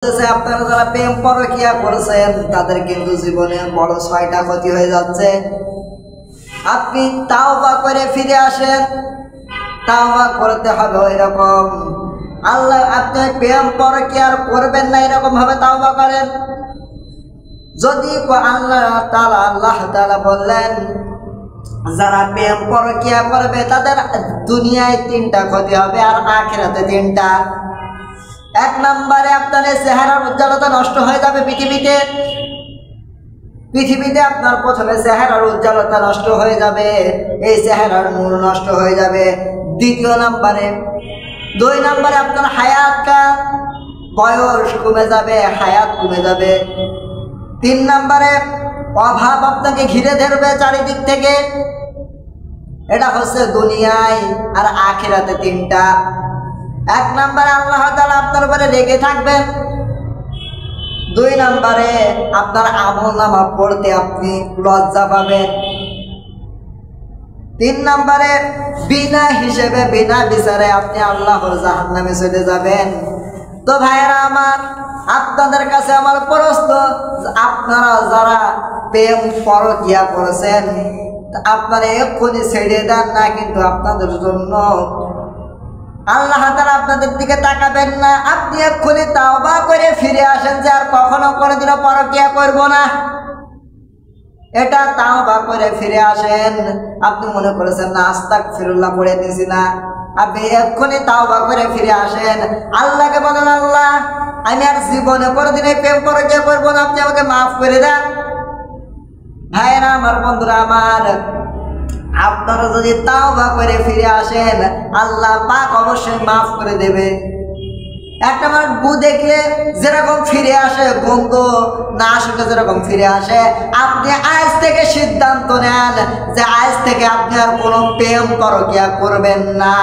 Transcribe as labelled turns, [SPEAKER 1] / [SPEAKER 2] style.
[SPEAKER 1] আপনারা যারা প্রেম পরকিয়া করেছেন তাদের কিন্তু জীবনে বড় ৬টা ক্ষতি হয়ে যাচ্ছে। আপনি তাওবা করে ফিরে আসেন, তাওবা করতে হবে ওই রকম। আল্লাহ আপনি প্রেম পরকিয়া করবেন না এরকম ভাবে তাওবা করেন। যদি আল্লাহ তাআলা বললেন যারা প্রেম পরকিয়া করবে তাদের দুনিয়ায় ৩টা ক্ষতি হবে আর আখিরাতে ৩টা। ১ নম্বরে আপনার চেহারার উজ্জ্বলতা নষ্ট হয়ে যাবে। পৃথিবীতে আপনার প্রথমে চেহারার উজ্জ্বলতা নষ্ট হয়ে যাবে, এই চেহারার নূর নষ্ট হয়ে যাবে। ২ নম্বরে আপনার বয়স কমে যাবে, হায়াত কমে যাবে। ৩ নম্বরে অভাব আপনাকে ঘিরে ধরবে চারিদিক থেকে। এটা হচ্ছে দুনিয়ায় আর আখিরাতে ৩টা। ১ নম্বরে আল্লাহ তাআলা আপনার উপরে রেগে থাকবেন। ২ নম্বরে আপনার আমলনামা পড়তে আপনি লজ্জা পাবেন। ৩ নম্বরে বিনা হিসেবে বিনা বিচারে আপনি আল্লাহর জাহান্নামে চলে যাবেন। তো ভাইয়েরা আমার, আপনাদের কাছে আমার প্রশ্ন, আপনারা যারা প্রেম পরকিয়া করেছেন আপনারা এক্ষুনি ছেড়ে দেন না, কিন্তু আপনাদের জন্য আল্লাহ তাআলা আপনাদের দিকে তাকাবেন না। আপনি এক্ষুনি তাওবা করে ফিরে আসেন যে আর কখনো কোনোদিনও পরকিয়া করব না। এটা তাওবা করে ফিরে আসেন। আপনি মনে করেছেন না আস্তাগফিরুল্লাহ পড়ে দিয়েছি না, আপনি এক্ষুনি তাওবা করে ফিরে আসেন। আল্লাহকে বলেন আল্লাহ আমি আর জীবনে কোনোদিন প্রেম পরকিয়া করব না, আপনি আমাকে মাফ করে দেন। ভাইরা আমার, বন্ধুরা আমার, আপনারা যদি তাওবা করে ফিরে আসেন আল্লাহ পাক অবশ্যই মাফ করে দেবে। একটা মানুষ বউ দেখলে যেরকম ফিরে আসে, গন্ধ না আসলে যেরকম ফিরে আসে, আপনি আজ থেকে সিদ্ধান্ত নেন যে আজ থেকে আপনি আর কোনো প্রেম পরকিয়া করবেন না।